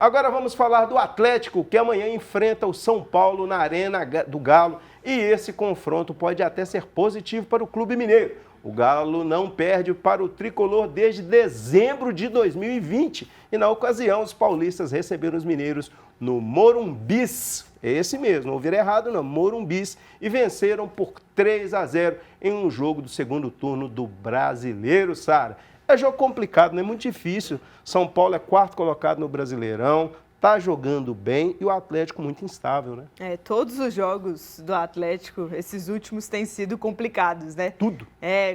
Agora vamos falar do Atlético, que amanhã enfrenta o São Paulo na Arena do Galo. E esse confronto pode até ser positivo para o Clube Mineiro. O Galo não perde para o tricolor desde dezembro de 2020. E na ocasião, os paulistas receberam os mineiros no Morumbis. É esse mesmo, não ouviram errado não, Morumbis. E venceram por 3-0 em um jogo do segundo turno do Brasileiro, Sara. É jogo complicado, não é muito difícil. São Paulo é quarto colocado no Brasileirão, tá jogando bem e o Atlético muito instável, né? Todos os jogos do Atlético, esses últimos têm sido complicados, né? Tudo.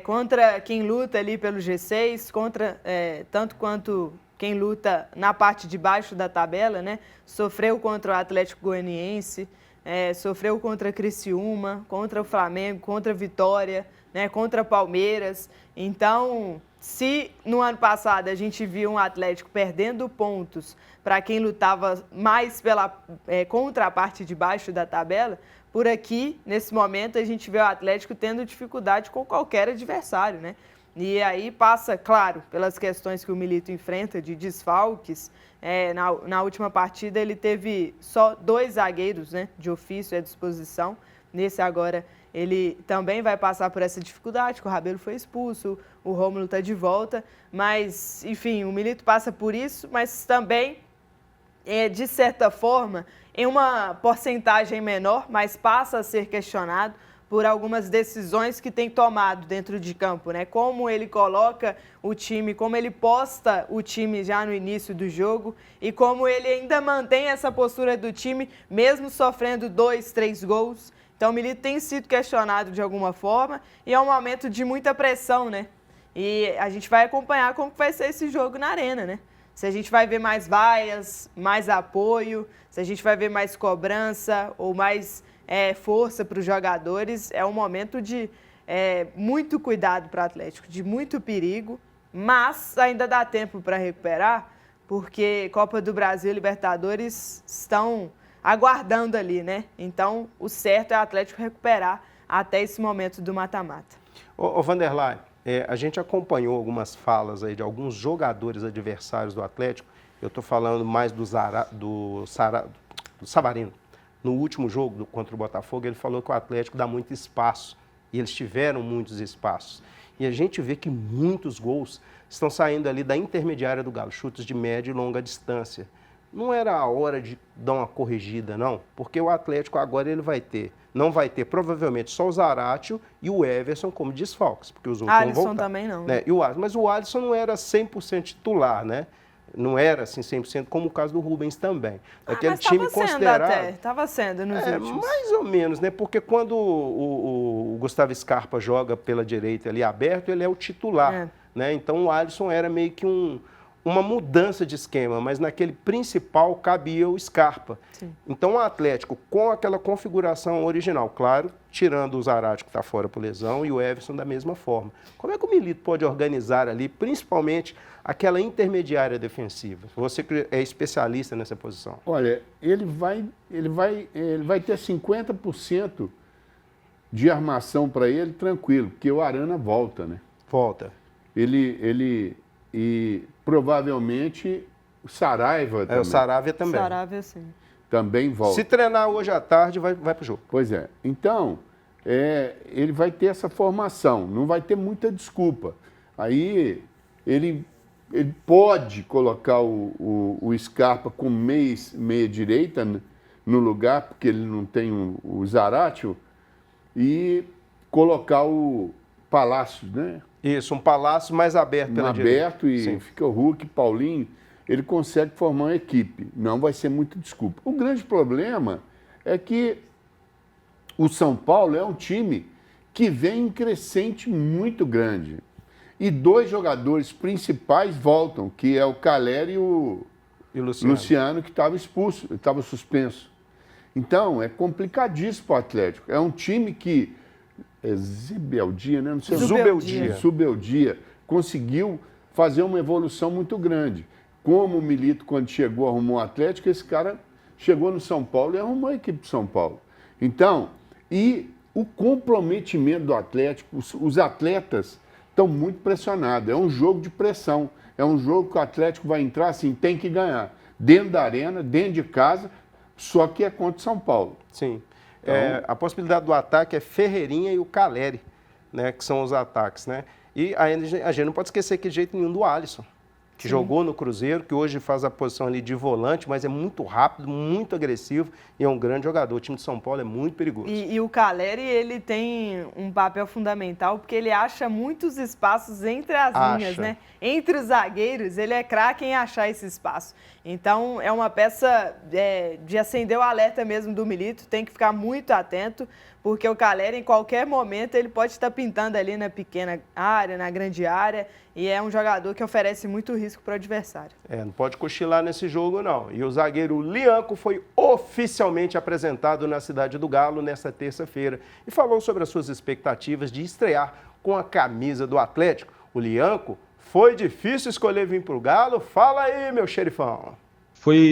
Contra quem luta ali pelo G6, tanto quanto quem luta na parte de baixo da tabela, né? Sofreu contra o Atlético Goianiense, sofreu contra Criciúma, contra o Flamengo, contra a Vitória, né? Contra Palmeiras. Então, se no ano passado a gente viu um Atlético perdendo pontos para quem lutava mais contra a parte de baixo da tabela, por aqui, nesse momento, a gente vê o Atlético tendo dificuldade com qualquer adversário, né? E aí passa, claro, pelas questões que o Milito enfrenta de desfalques. Na última partida ele teve só 2 zagueiros, né, de ofício à disposição. Nesse agora ele também vai passar por essa dificuldade, que o Rabelo foi expulso, o Rômulo está de volta. Mas, enfim, o Milito passa por isso, mas também, de certa forma, em uma porcentagem menor, mas passa a ser questionado por algumas decisões que tem tomado dentro de campo, né? Como ele coloca o time, como ele posta o time já no início do jogo e como ele ainda mantém essa postura do time, mesmo sofrendo 2, 3 gols. Então o Milito tem sido questionado de alguma forma e é um momento de muita pressão, né? E a gente vai acompanhar como vai ser esse jogo na Arena, né? Se a gente vai ver mais vaias, mais apoio, se a gente vai ver mais cobrança ou mais força para os jogadores, é um momento de muito cuidado para o Atlético, de muito perigo, mas ainda dá tempo para recuperar, porque Copa do Brasil e Libertadores estão aguardando ali, né? Então, o certo é o Atlético recuperar até esse momento do mata-mata. Ô Vanderlei, a gente acompanhou algumas falas aí de alguns jogadores adversários do Atlético. Eu estou falando mais do Savarino. No último jogo contra o Botafogo, ele falou que o Atlético dá muito espaço. E eles tiveram muitos espaços. E a gente vê que muitos gols estão saindo ali da intermediária do Galo, chutes de média e longa distância. Não era a hora de dar uma corrigida, não? Porque o Atlético agora não vai ter provavelmente só o Zaratio e o Everson como desfalques, porque os outros vão voltar. Alisson também não. Né? Mas o Alisson não era 100% titular, né? Não era assim 100% como o caso do Rubens também. Aquele time considerado. Estava sendo nos últimos. Mais ou menos, né? Porque quando o Gustavo Scarpa joga pela direita ali aberto, ele é o titular. Né? Então o Alisson era meio que uma mudança de esquema, mas naquele principal cabia o Scarpa. Sim. Então o Atlético, com aquela configuração original, claro, tirando o Zaratio que está fora por lesão e o Everson da mesma forma. Como é que o Milito pode organizar ali, principalmente aquela intermediária defensiva? Você que é especialista nessa posição. Olha, ele vai ter 50% de armação para ele tranquilo, porque o Arana volta, né? Volta. E provavelmente o Saraiva também. O Saravia também. Saravia, sim. Também volta. Se treinar hoje à tarde, vai para o jogo. Pois é. Então, ele vai ter essa formação, não vai ter muita desculpa. Aí, ele pode colocar o Scarpa com meia direita no lugar, porque ele não tem o Zaratio, e colocar o Palácio, né? Isso, um Palácio mais aberto pela direita. Aberto e sim, fica o Hulk, Paulinho, ele consegue formar uma equipe. Não vai ser muita desculpa. O grande problema é que o São Paulo é um time que vem em crescente muito grande. E 2 jogadores principais voltam, que é o Calera e o Luciano, que estava expulso, estava suspenso. Então, é complicadíssimo para o Atlético. É um time que Zubeldia, né? Não sei. Zubeldia conseguiu fazer uma evolução muito grande. Como o Milito, quando chegou, arrumou o Atlético, esse cara chegou no São Paulo e arrumou a equipe de São Paulo. Então, e o comprometimento do Atlético, os atletas estão muito pressionados. É um jogo de pressão. É um jogo que o Atlético vai entrar assim, tem que ganhar. dentro da arena, dentro de casa, só que é contra o São Paulo. Sim. Então, A possibilidade do ataque é Ferreirinha e o Caleri, né, que são os ataques, né? E a gente não pode esquecer que de jeito nenhum do Alisson, que jogou no Cruzeiro, que hoje faz a posição ali de volante, mas é muito rápido, muito agressivo e é um grande jogador. O time de São Paulo é muito perigoso. E o Caleri, ele tem um papel fundamental porque ele acha muitos espaços entre as linhas, né? Entre os zagueiros, ele é craque em achar esse espaço. Então, é uma peça de acender o alerta mesmo do Milito, tem que ficar muito atento, porque o Caleri, em qualquer momento, ele pode estar pintando ali na pequena área, na grande área, e é um jogador que oferece muito risco para o adversário. Não pode cochilar nesse jogo, não. E o zagueiro Lianco foi oficialmente apresentado na Cidade do Galo nesta terça-feira e falou sobre as suas expectativas de estrear com a camisa do Atlético. O Lianco, foi difícil escolher vir para o Galo? Fala aí, meu xerifão.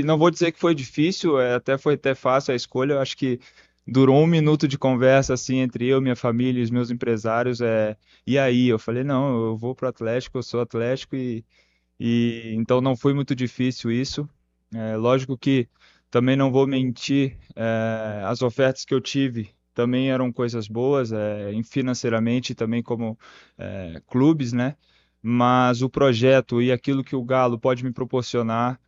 Não vou dizer que foi difícil, foi até fácil a escolha. Eu acho que durou 1 minuto de conversa assim entre eu, minha família e os meus empresários. E aí eu falei, não, eu vou pro Atlético, eu sou Atlético e então não foi muito difícil isso. Lógico que também não vou mentir, as ofertas que eu tive também eram coisas boas, financeiramente também como clubes, né? Mas o projeto e aquilo que o Galo pode me proporcionar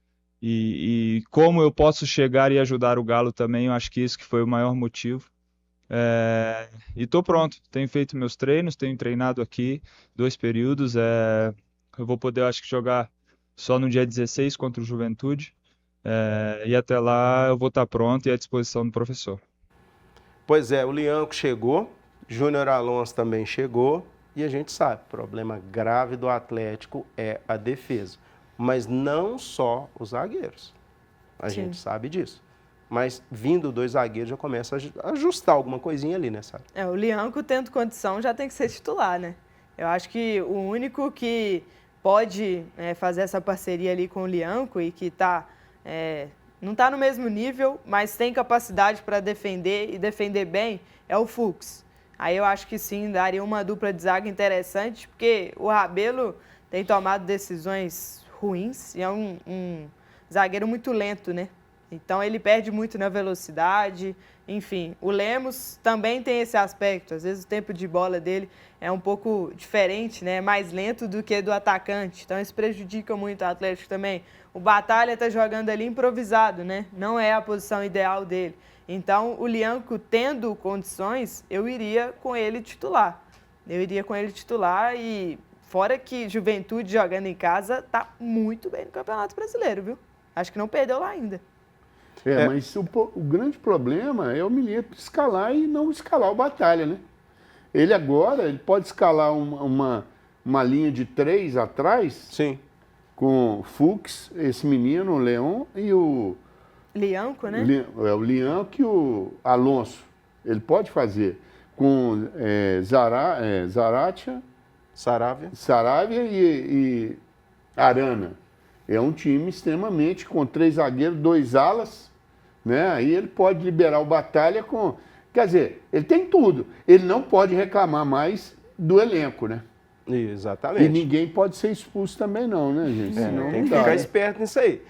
e como eu posso chegar e ajudar o Galo também, eu acho que isso que foi o maior motivo. E estou pronto, tenho feito meus treinos, tenho treinado aqui 2 períodos. Eu vou poder, acho que, jogar só no dia 16 contra o Juventude. E até lá eu vou estar pronto e à disposição do professor. Pois é, o Lianco chegou, Júnior Alonso também chegou. E a gente sabe, o problema grave do Atlético é a defesa. Mas não só os zagueiros. A gente sabe disso. Mas vindo 2 zagueiros já começa a ajustar alguma coisinha ali, né, Sara? O Lianco, tendo condição, já tem que ser titular, né? Eu acho que o único que pode fazer essa parceria ali com o Lianco e que não está no mesmo nível, mas tem capacidade para defender e defender bem, é o Fux. Aí eu acho que sim, daria uma dupla de zaga interessante, porque o Rabelo tem tomado decisões ruins e é um zagueiro muito lento, né? Então ele perde muito na velocidade, enfim. O Lemos também tem esse aspecto, às vezes o tempo de bola dele é um pouco diferente, né? Mais lento do que do atacante, então isso prejudica muito o Atlético também. O Batalha está jogando ali improvisado, né? Não é a posição ideal dele. Então, o Lianco, tendo condições, eu iria com ele titular. E fora que Juventude jogando em casa tá muito bem no Campeonato Brasileiro, viu? Acho que não perdeu lá ainda. Mas o grande problema é o Milito escalar e não escalar o Batalha, né? Ele pode escalar uma linha de 3 atrás. Sim. Com o Fux, esse menino, o Leão e o... Lianco, né? O Lianco e o Alonso. Ele pode fazer com Saravia e Arana. É um time extremamente com 3 zagueiros, 2 alas, né? Aí ele pode liberar o Batalha com... Quer dizer, ele tem tudo. Ele não pode reclamar mais do elenco, né? Exatamente. E ninguém pode ser expulso também não, né, gente? Tem que ficar esperto nisso aí.